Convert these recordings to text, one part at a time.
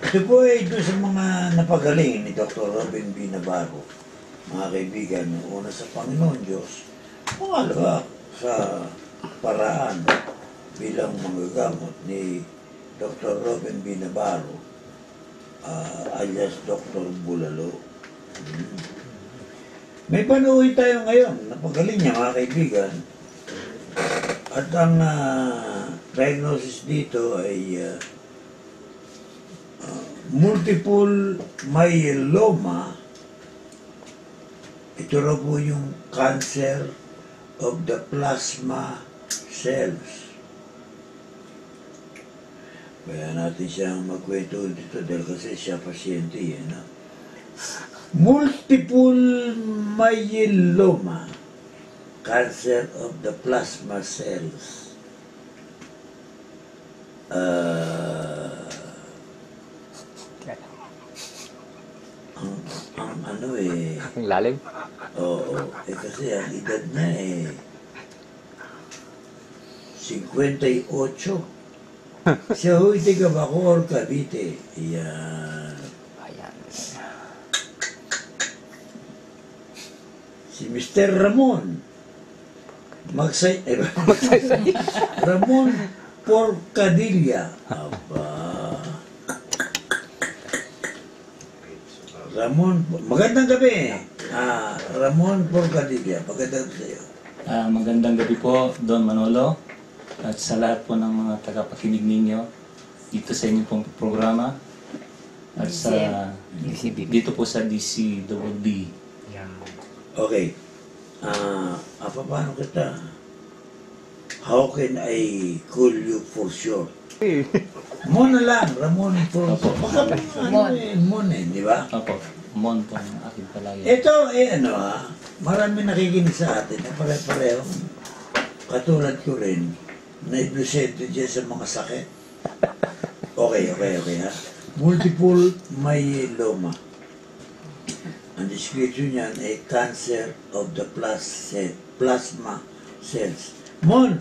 Ito po ay ito sa mga napagaling ni Dr. Robin B. Navarro. Mga kaibigan, una sa Panginoon Diyos, pangalawa sa paraan bilang manggagamot ni Dr. Robin B. Navarro, alias Dr. Bulalo. May panuwi tayo ngayon, napagaling niya mga kaibigan. At ang diagnosis dito ay multiple myeloma. Ito raw po yung cancer of the plasma cells. Kaya natin siyang magkwento dito dahil kasi siya pasyente yan. Multiple myeloma, cancer of the plasma cells. Ang ano eh. Ang lalim. Oo. Kasi ang edad niya eh 58. Siya ho'y tiga Bacoor, Cavite. Yan. Ayan. Si Mr. Ramon. Ramon Porcadilla. Aba. Ramon, magandang gabi. Ramon Porcadilla, magandang gabi sa iyo. Magandang gabi po, Don Manolo, at sa lahat po ng mga tagapakinig ninyo dito sa inyong pong programa at sa dito po sa DCWD. Okay. Paano kita? How can I call you for short? Mon na lang, Ramon for short. Baka Mon eh, di ba? Opo, Mon po ang aking palayan. Ito, marami nakikinig sa atin na pare-pareho. Katulad ko rin, na-ilusente dyan sa mga sakit. Okay ha. Multiple myeloma. Ang description niyan ay cancer of the plasma cells. Mon,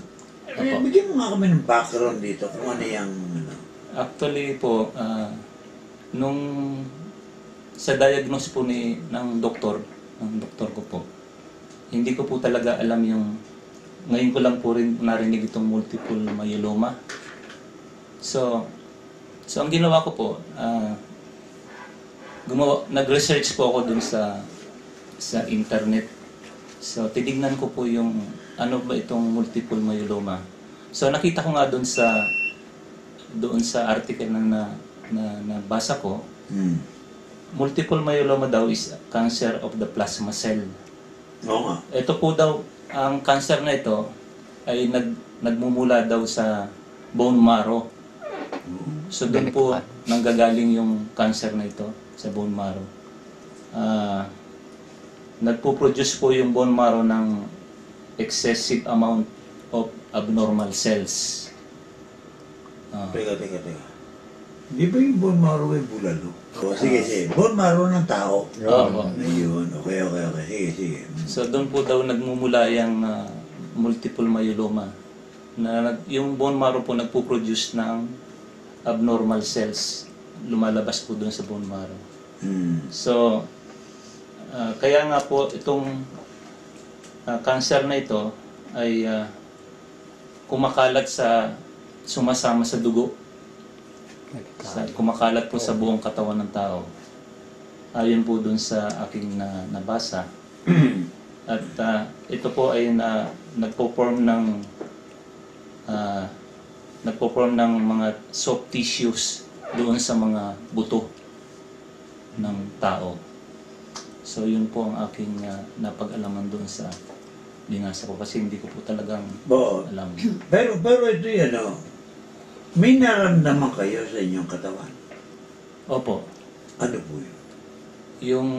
bigyan mo nga kami ng background dito kung ano yung... Actually po, nung sa diagnose po ng doktor ko po, hindi ko po talaga alam yung, ngayon ko lang po rin narinig itong multiple myeloma. So ang ginawa ko po, nag-research po ako dun sa internet. So tinignan ko po yung ano ba itong multiple myeloma. So nakita ko nga doon sa article na nabasa ko, multiple myeloma daw is cancer of the plasma cell. Oo nga. Ito po daw, ang cancer na ito ay nagmumula daw sa bone marrow. So doon po nanggagaling yung cancer na ito sa bone marrow. Nagpo-produce po yung bone marrow ng excessive amount of abnormal cells. Teka. Di ba yung bone marrow ay bulalo? Sige. Bone marrow ng tao. Ayun. Okay. Sige. So doon po daw nagmumula yung multiple myeloma. Yung bone marrow po nagpo-produce ng abnormal cells. Lumalabas po doon sa bone marrow. So, kaya nga po itong cancer na ito ay kumakalat sumasama sa dugo. Kumakalat po sa buong katawan ng tao. Ayon po dun sa aking nabasa. At ito po ay nagpo-form ng mga soft tissues doon sa mga buto ng tao. So yun po ang aking napag-alaman doon sa binasa ko kasi hindi ko po talagang alam. Pero ito yan, may naramdaman kayo sa inyong katawan? Opo. Ano po yun? Yung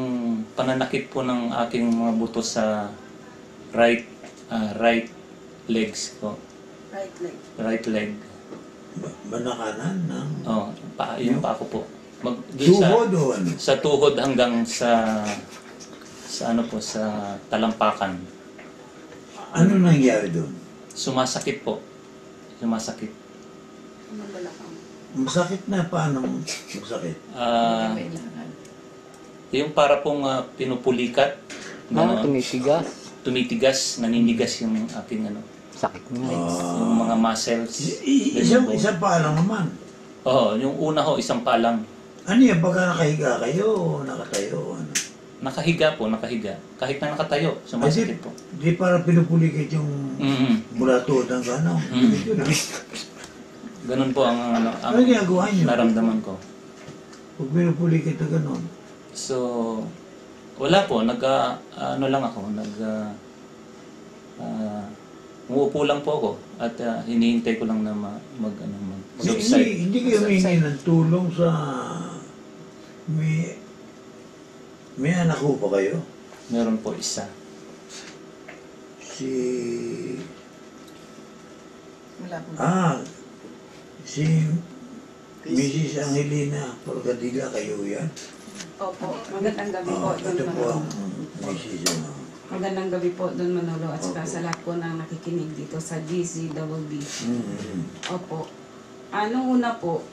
pananakit po ng aking mga buto sa right legs ko. Right leg. Manakanan ng... Yung pa ako po. Tuhod o ano? Sa tuhod hanggang sa talampakan. Ano nangyari doon? Sumasakit po. Sumasakit. Masakit na, paano masakit? Kailangan. Yung para pong pinupulikat, Tumitigas. tumitigas, naninigas yung aking Sakit nga. yung mga muscles. Isang pa lang naman. Oo, yung una ho, isang palang. Ano yan, pagka nakahiga kayo o nakatayo? Ano? Nakahiga po, nakahiga. Kahit na nakatayo, sumasakit po. Di para pinupulikit yung mula tuhod ng gano'n. Mm. Ganun po ang Ano ginagawa niyo? naramdaman ko. Pag pinupulikit na gano'n. So, wala po, ano lang ako, umuupo lang po ako at hinihintay ko lang na mag-subside. Hindi kayo humingi ng tulong sa... May anak ko pa kayo? Meron po isa. Si... Wala po. Si Mrs. Angelina Porcadilla, kayo yan? Opo, magandang gabi po Don Ito po Manolo. ang Mrs. Magandang gabi po Don Manolo at saka sa lahat po na nakikinig dito sa GCWB. Opo. Nung una po,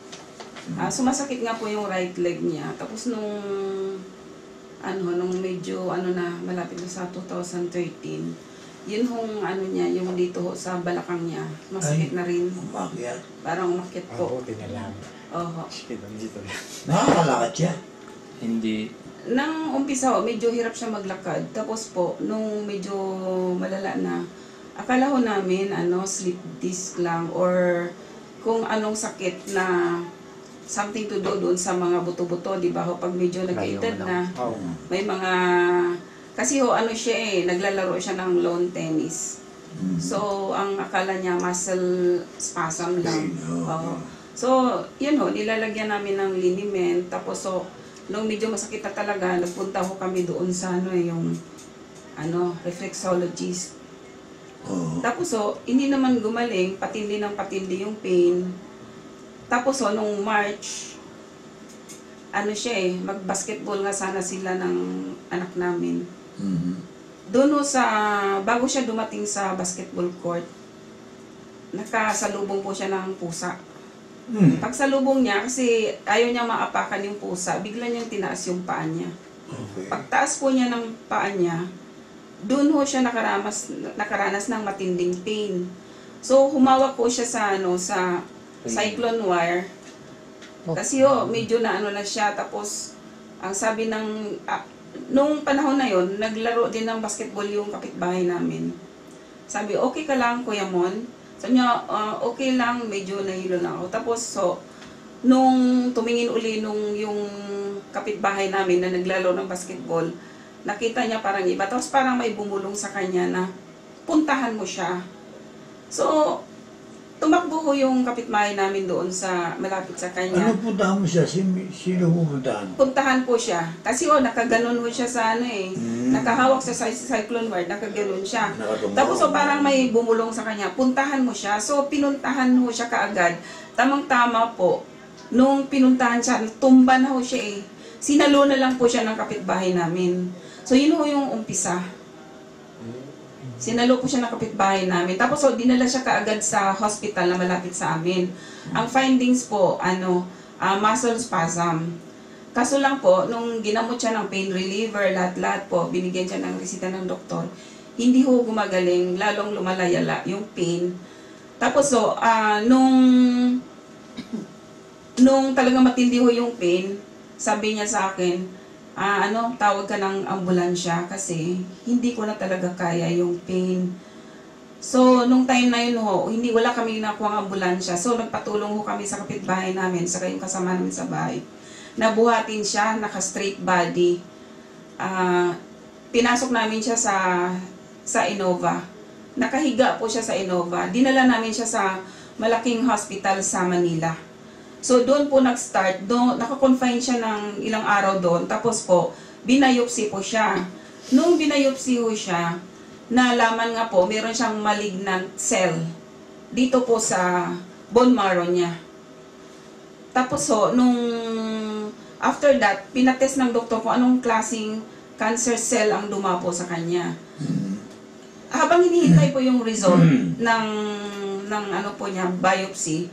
sumasakit nga po yung right leg niya. Tapos nung medyo na malapit na sa 2013, yun hong niya, yung dito ho sa balakang niya, masakit na rin. Umakyat. Parang umakyat po. tinalang. Oho. Nakakalakad siya. Hindi, Nang umpisa ho, medyo hirap siya maglakad. Tapos po, nung medyo malala na, akala ho namin, sleep disc lang or kung anong sakit na something to do doon sa mga buto-buto, di ba ho? Pag medyo nag-edad na, may mga... Kasi ho, siya naglalaro siya ng lawn tennis. So, ang akala niya, muscle spasm lang. Oo. So, yun ho, nilalagyan namin ng liniment. Tapos, nung medyo masakit na talaga, nagpunta ho kami doon sa yung reflexologist. Tapos hindi naman gumaling, patindi ng patindi yung pain. Tapos nung March, mag-basketball nga sana sila ng anak namin. Doon bago siya dumating sa basketball court, nakasalubong po siya ng pusa. Pagsalubong niya, kasi ayaw niya maapakan yung pusa, bigla niyang tinaas yung paa niya. Pagtaas po niya ng paa niya, doon ho siya nakaranas ng matinding pain. So, humawak po siya sa cyclone wire. Kasi medyo na siya. Tapos, ang sabi nung panahon na yon, naglaro din ng basketball yung kapitbahay namin. Sabi, okay ka lang, Kuya Mon? Sabi niya, okay lang, medyo nahilo lang ako. Tapos, nung tumingin uli yung kapitbahay namin na naglalaro ng basketball, nakita niya parang iba. Tapos parang may bumulong sa kanya na, puntahan mo siya. So, tumakbo ko yung kapitbahay namin doon sa malapit sa kanya. Ano puntahan mo siya? Sino pupuntahan? Puntahan po siya. Kasi nakaganon ho siya sa nakahawak sa cyclone wire, nakaganon siya. Tapos parang may bumulong sa kanya, puntahan mo siya. So pinuntahan ho siya kaagad. Tamang-tama po. Nung pinuntahan siya, tumba na ho siya Sinalo na lang po siya ng kapitbahay namin. So yun ho yung umpisa. Sinalo po siya ng kapitbahay namin. Tapos dinala siya kaagad sa hospital na malapit sa amin. Ang findings po, muscle spasm. Kaso lang po, nung ginamot siya ng pain reliever, lahat-lahat po, binigyan siya ng resita ng doktor, hindi ho gumagaling, lalong lumalayala yung pain. Tapos nung talagang matindi ho yung pain, sabi niya sa akin, tawag ka ng ambulansya kasi hindi ko na talaga kaya yung pain. So, nung time na yun wala kami nakuha ng ambulansya. So, nagpatulong kami sa kapitbahay namin, saka yung kasama namin sa bahay. Nabuhatin siya, naka-straight body. Pinasok namin siya sa Innova. Nakahiga po siya sa Innova. Dinala namin siya sa malaking hospital sa Manila. So, doon po nag-start. Naka-confine siya ng ilang araw doon. Tapos po, binayopsi po siya. Nung binayopsi po siya, nalaman nga po, meron siyang malignant cell dito po sa bone marrow niya. Tapos nung after that, pinatest ng doktor kung anong klaseng cancer cell ang dumapo sa kanya. Habang hinihintay po yung result ng biopsy,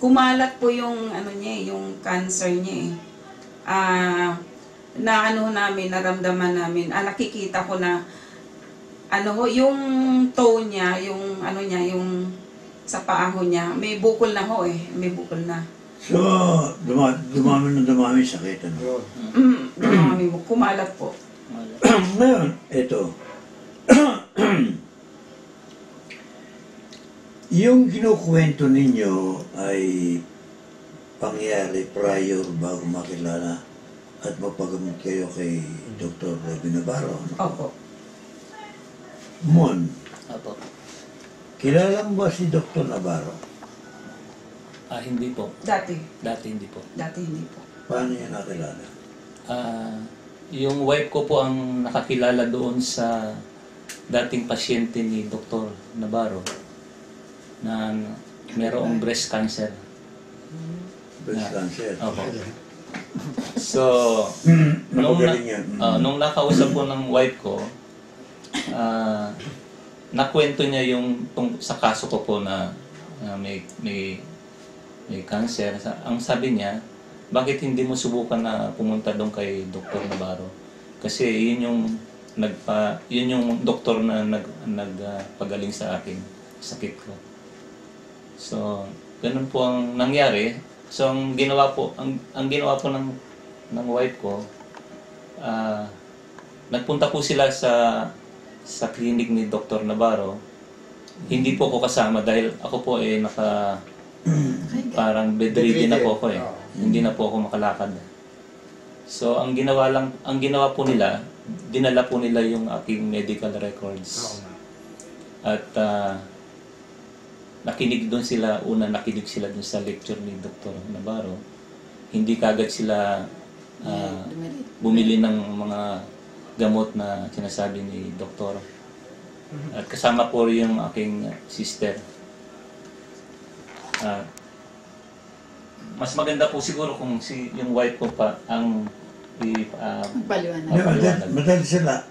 kumalat po yung ano niya, yung cancer niya na ano namin, naramdaman namin, nakikita ko na ano ho, yung toe niya, yung ano niya, yung sa paa ho niya, may bukol na ho may bukol na. So, dumami sakit. Ano? Dumami mo, kumalat po. Ngayon, ito. Yung kinukwento ninyo ay pangyari prior bago makilala at mapagamot kayo kay Dr. Robin Navarro. Ano? Opo. Mon, Apo. kilala mo ba si Dr. Navarro? Hindi po. Dati Hindi po. hindi po. Paano niya nakilala? Yung wife ko po ang nakakilala doon sa dating pasyente ni Dr. Navarro na mayroong breast cancer. Breast cancer. Opo. So, nung, Napagaling yan. nung nakausap po ng wife ko, nakwento niya yung sa kaso ko po na may cancer. Ang sabi niya, bakit hindi mo subukan na pumunta doon kay Dr. Navarro? Kasi yun yung doktor na nagpagaling sa akin, sakit ko. So, ganun po ang nangyari. So, ang ginawa po ng wife ko, nagpunta po sila sa clinic ni Dr. Navarro. Hindi po ako kasama dahil ako po parang bedridden na po ako Hindi na po ako makalakad. So, ang ginawa po nila, dinala po nila yung aking medical records. At nakinig sila doon sa lecture ni Dr. Navarro. Hindi kagad sila bumili ng mga gamot na sinasabi ni Doktor. At kasama po yung aking sister. Mas maganda po siguro kung yung wife ko pa ang Paliwanag. Madali sila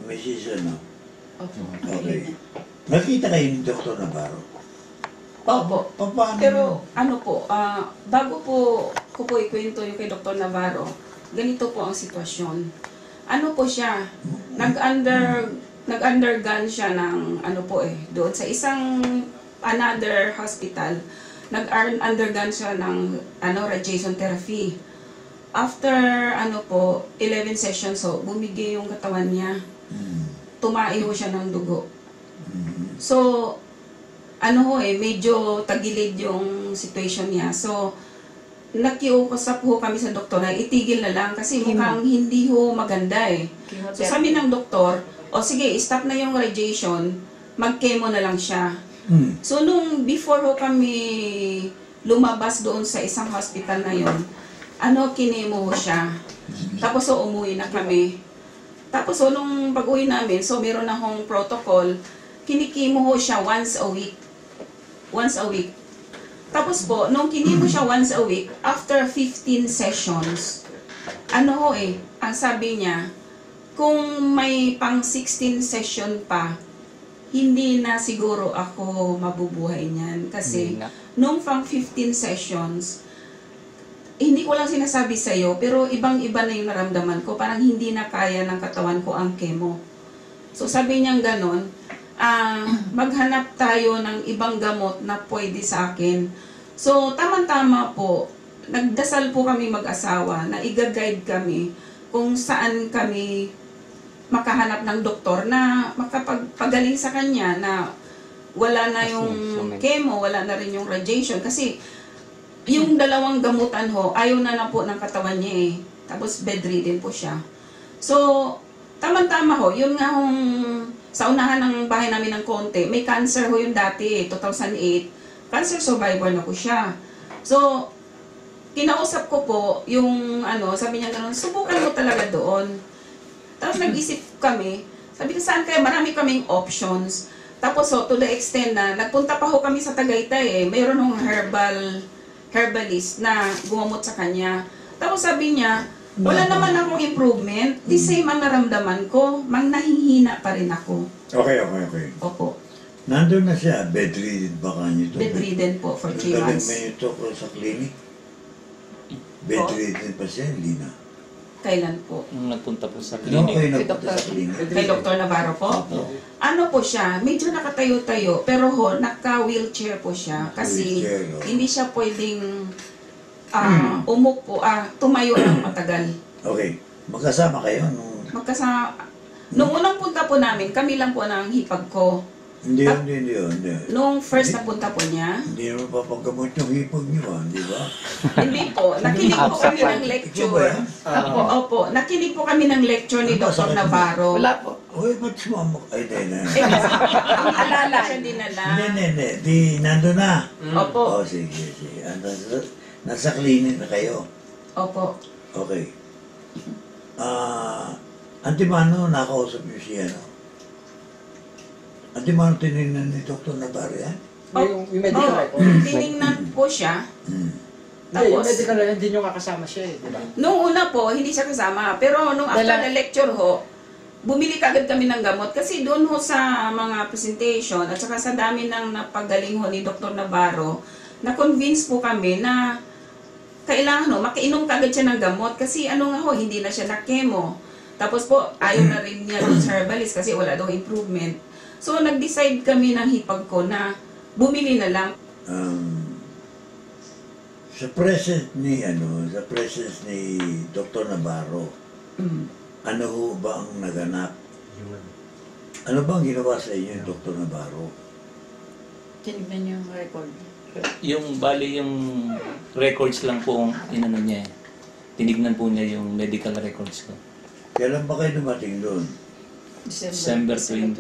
may season, no? Opo. Okay. Nakita kayo ni Dr. Navarro? Opo. Paano? Pero ano po, bago po ko po ikwento yung kay Dr. Navarro, ganito po ang sitwasyon. Ano po siya, nag-undergone siya ng ano po doon sa isang another hospital, nag-undergone siya ng radiation therapy. After 11 sessions bumigay yung katawan niya. Tumaiho siya ng dugo. So, medyo tagilid yung situation niya. So, nakiusap ho kami sa doktor na itigil na lang kasi mukhang hindi ho maganda So, sabi ng doktor, sige, stop na yung radiation, mag-chemo na lang siya. So, nung before ho kami lumabas doon sa isang hospital na yon, kinemo ho siya. Tapos, umuwi na kami. Tapos, nung pag-uwi namin, meron na hong protocol, kinikimo ho siya once a week. Once a week. Tapos po, nung kinimo siya once a week, after 15 sessions, ang sabi niya, kung may pang 16 session pa, hindi na siguro ako mabubuhay niyan. Kasi, nung pang 15 sessions, hindi ko lang sinasabi sa'yo, pero ibang-iba na yung naramdaman ko. Parang hindi na kaya ng katawan ko ang chemo. So, sabi niyang ganon, maghanap tayo ng ibang gamot na pwede sa akin. So, tama-tama po, nagdasal po kami mag-asawa na i-guide kami kung saan kami makahanap ng doktor na makapagpagaling sa kanya na wala na yung chemo, wala na rin yung radiation. Kasi, yung dalawang gamutan ayaw na po ng katawan niya Tapos, bedridden po siya. So, tama-tama yun nga sa unahan ng bahay namin ng konti, may cancer yung dati, 2008. Cancer survivor na po siya. So, kinausap ko po yung sabi niya gano'n, subukan mo talaga doon. Tapos nag-isip kami, sabi ko saan kaya marami kaming options. Tapos to the extent na nagpunta pa kami sa Tagaytay mayroon herbalist na gumamot sa kanya. Tapos sabi niya, wala naman akong improvement. The same ang naramdaman ko. Nahihina pa rin ako. Okay. Opo. Nandun na siya, bedridden ba kanyo ito? Bedridden po for 3 Nagaling months. mo ito ko sa clinic? Bedridden pa siya, hindi na. Kailan po? Nung nagpunta po sa Ano kayo clinic. nagpunta sa clinic? Kay Dr. Navarro po? Ano po siya, medyo nakatayo-tayo, pero naka-wheelchair po siya. Kasi Wheelchair, no? hindi siya pwedeng umupo, tumayo ng matagal. Okay, magkasama kayo nung... Nung unang punta po namin, kami lang po ng hipag ko. Hindi. Nung first na punta po niya, Hindi naman papagkamot yung hipag niyo, hindi ba? hindi po, nakinig po kami ng lecture. Ikaw ba yan? Opo, nakinig po kami ng lecture ni Ano ba, Dr. sakit mo? Navajo. Wala po. Uy, ba't sumama? Ay, hindi. Ang alala siya dinala. Hindi. Di, nandun na. Opo, Sige. Nasa clinic na kayo. opo. Okay. Antimano, nakausap niyo siya, no? Antimano, tinignan ni Dr. Navarro yan? Yung medical record. Tiningnan po siya. Hindi, yung Tapos, medical record, hindi nyo kakasama siya di ba? nung una po, hindi siya kasama. Pero nung after Dala- the lecture bumili kagad kami ng gamot. Kasi doon sa mga presentation at saka sa dami ng napagaling ni Dr. Navarro, na-convince po kami na kailangan makainom kagad siya ng gamot. Kasi hindi na siya na-chemo. Tapos po, ayaw na rin niya doon sa herbalist kasi wala daw improvement. So, nag-decide kami ng hipag ko na bumili na lang. Sa presence ni Dr. Navarro, ano ho ba ang naganap? Ano ba ang ginawa sa inyo yung Dr. Navarro? Tinignan niyo yung record. Yung bali yung records lang po ang inano niya eh. Tinignan po niya yung medical records ko. Kailan ba kayo dumating doon? December 20,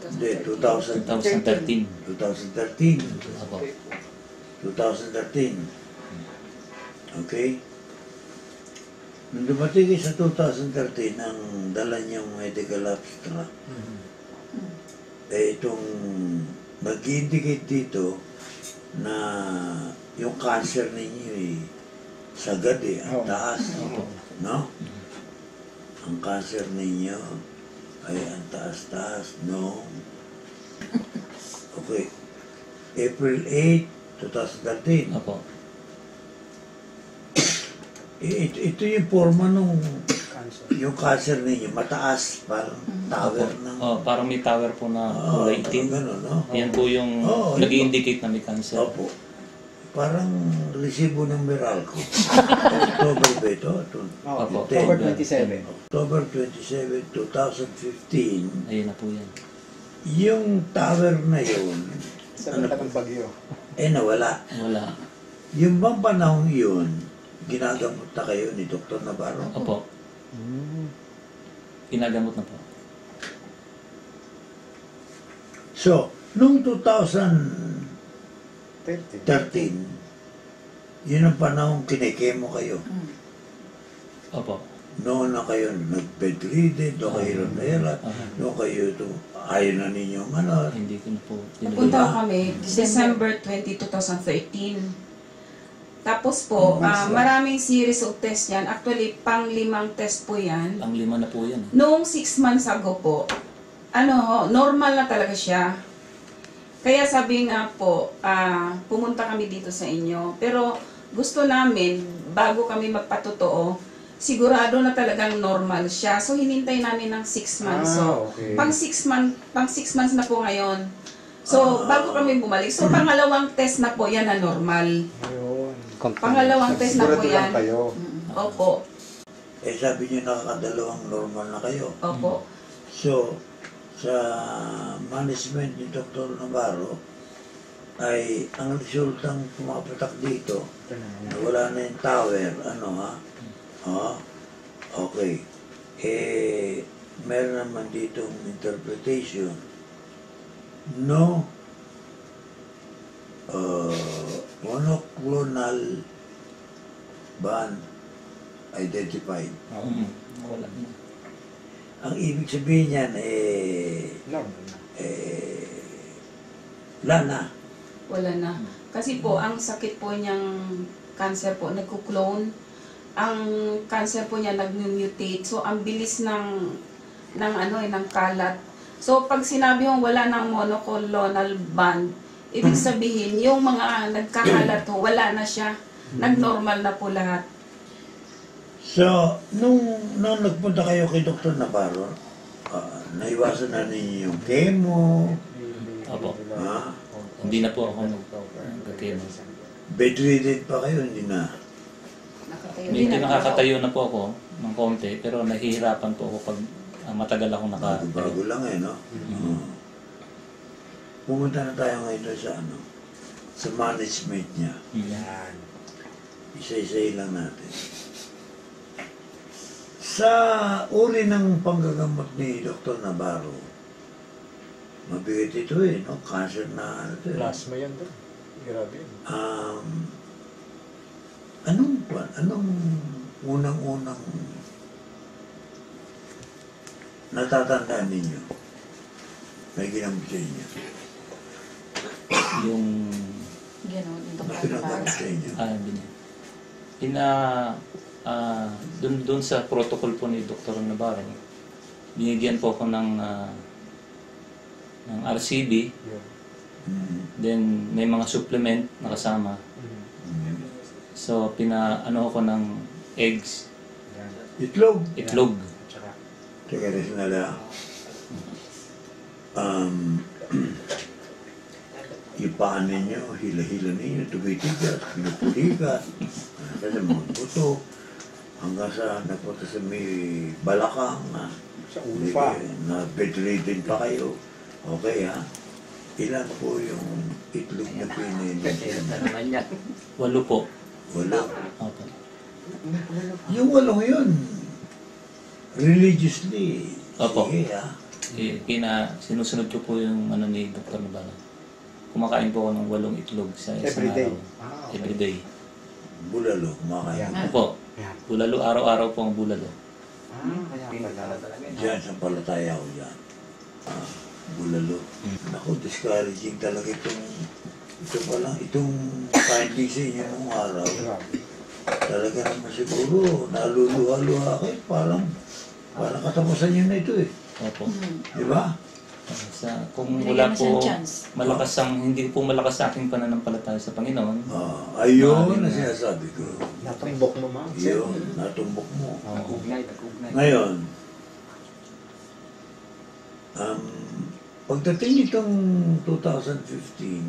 Hindi, 2013. 2013. 2013. Opo. 2013. Okay? Nung dumating kayo sa 2013, ang dala niyang medical abstract, itong nag-indicate dito na yung cancer ninyo sagad ang taas. No? Ang cancer ninyo ay ang taas-taas, no? Okay. April 8, 2013. Opo. Ito yung forma nung yung cancer ninyo, mataas, parang tower ng... Parang may tower po na kulay itim. Ganun, no? Yan po yung Oo, nag-indicate na may cancer. Opo. Parang resibo ng Meralco. October ba ito? Opo. October 27. October 27, 2015. Ayun na po yan. Yung tower na yun, Sa ng bagyo. nawala. Wala. Yung bang panahon yun, ginagamot na kayo ni Dr. Navarro? Opo. Ginagamot na po. So, nung 2013, 30. yun ang panahon kinikemo kayo. Opo. Noon na kayo nag-bedridden, doon kayo hirap, doon kayo ayaw na ninyong Hindi ko na po. Napunta kami December 20, 2013. Tapos po, maraming series of test yan. Actually, pang-5 test po yan. Ang 5 na po yan. Noong 6 months ago po, normal na talaga siya. Kaya sabi nga po, pumunta kami dito sa inyo. Pero gusto namin, bago kami magpatotoo, sigurado na talagang normal siya. So, hinintay namin ng 6 months. So, okay. pang 6 months na po ngayon. So, bago kami bumalik. So, pangalawang test na po yan na normal. Ayun. Pangalawang test na po Sigurado yan. lang kayo. Opo. sabi niyo nakakadalawang normal na kayo. Opo. So, sa management ni Dr. Navarro, ay ang resultang pumapatak dito, na wala na yung tower, okay. Meron naman ditong interpretation. No monoclonal band identified. Wala na. Ang ibig sabihin niyan, wala na. Wala na. Kasi po, ang sakit po niyang cancer po, nagkuklone. Ang cancer po niya nag-mutate. So, ang bilis ng kalat. So, pag sinabi mong wala ng monoclonal band, ibig sabihin, yung mga nagkakalat ho, wala na siya. Nag-normal na po lahat. So, nung nagpunta kayo kay Dr. Navarro, naiwasan na ninyo yung chemo, Opo. ha? Hindi na po ako nagkakemo. Bedridden pa kayo, hindi na. Nakatayo. Medyo nakakatayo na po ako ng konti, pero nahihirapan po ako pag matagal akong Bago lang no? Pumunta na tayo ngayon doon sa management niya. Yan. Isa-isa lang natin. Sa uri ng panggagamot ni Dr. Navarro, mabigat ito no? Cancer na ano ito. Plasma yan doon. Grabe yun. Anong unang-unang natatandaan ninyo? May ginamit sa inyo. Yung Gano'n, yung Ano doktor pinagamit na sa inyo? Doon sa protocol po ni Dr. Navarro, binigyan po ako ng RCB, Yun. then may mga supplement na kasama. So, ano ako ng eggs, Yan. Itlog. itlog. Tsaka, Teka rin nala. Yung paan ninyo, hila-hila ninyo, tumitigas, pinupulikat, kasi mga buto, hanggang sa napunta sa may balakang, sa ulo pa. na bedridden pa kayo. Okay ha? Ilan po yung itlog na pinin? naman yan. 8 po. Wala. Opo. Yung walong yun, religiously, Opo. sige ha? Sinusunod ko po yung ni Dr. Navarro. Kumakain po ako ng 8 itlog sa isang Everyday. araw. Okay. Everyday. Bulalo, kumakain. Yan. Opo. Yan. Bulalo, araw-araw po ang bulalo. Kaya pala. Diyan, sa palataya ko dyan. Bulalo. Naku, discouraging talaga itong findings sa inyo nung araw. Grabe. Talaga naman siguro, naluluha-luha kayo, parang katapusan nyo na ito Opo. Di ba? Kung Bigyan wala mo siyang po chance. hindi po malakas sa aking pananampalataya sa Panginoon, Ayun ang sinasabi ko. Natumbok mo, ma'am. Yun, natumbok mo. Nag-ugnay. Ngayon, pagdating nitong 2015,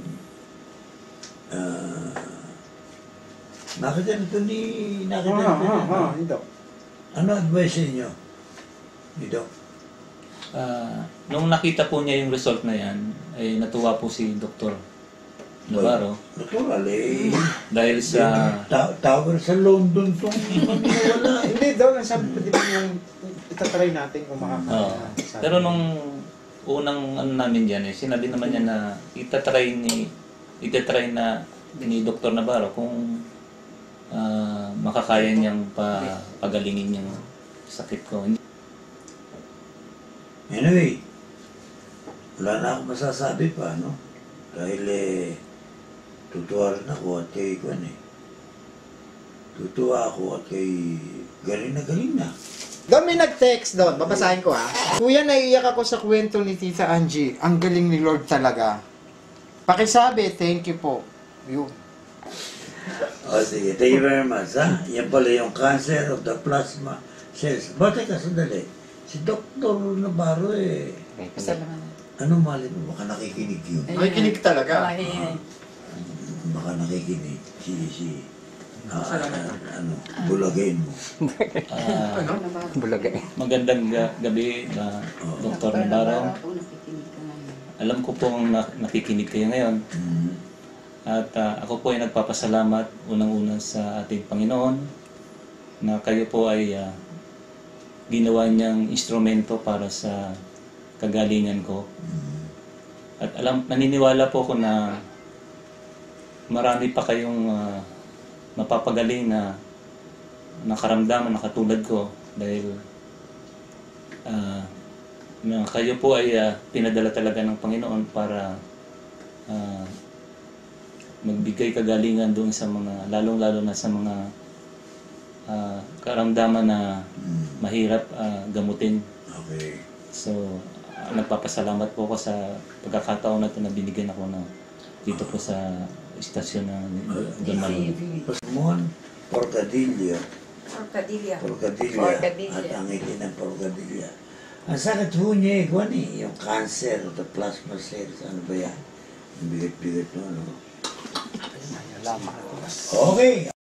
nakita nito ni Hindi. Ano advice sa inyo? Dito? nung nakita po niya yung result na yan, ay natuwa po si Dr. Navarro Natural dahil sa Tower sa London tong maniwala Hindi daw, sabi ko din yung itatry natin kung makakaya. Oo. Pero nung unang namin diyan sinabi naman niya na itatry na ni Dr. Navarro kung makakaya niyang pagalingin yung sakit ko. Anyway, wala na akong masasabi pa, no? Dahil tutuwa rin ako at kay tutuwa ako at kay galing na. Doon may nag-text doon, babasahin ko ha. Kuya, naiiyak ako sa kwento ni Tita Angie. Ang galing ni Lord talaga. Pakisabi, thank you po. Yun. O sige, thank you very much, ha? Yan pala yung cancer of the plasma cells. Bakit ka sandali? Si Dr. Navarro Basta naman. ano mali mo? Baka nakikinig yun. Ay, kinig talaga. Ay, Baka nakikinig. Bulagain mo. Bulaga. Magandang gabi na Dr. Navarro. nakikinig ka ngayon. Alam ko po nakikinig kayo ngayon. Mm. At ako po ay nagpapasalamat unang-una sa ating Panginoon na kayo po ay ginawa niyang instrumento para sa kagalingan ko. At naniniwala po ako na marami pa kayong mapapagaling na nakaramdaman na katulad ko dahil na kayo po ay pinadala talaga ng Panginoon para magbigay kagalingan doon sa mga, lalong-lalo na sa mga karamdaman na mahirap gamutin. Okay. So, nagpapasalamat po ako sa pagkakataon na ito na binigyan ako na dito po sa istasyon ng Don Manolo. Mon, Porcadillo. Orcadilla. Porcadilla. Porcadilla. At ang itin ng Porcadilla. Ang sakit ho niya, iguan eh, yung cancer, the plasma cells, ano ba yan? Ang bigat-bigat no, ano? Salamat. Okay.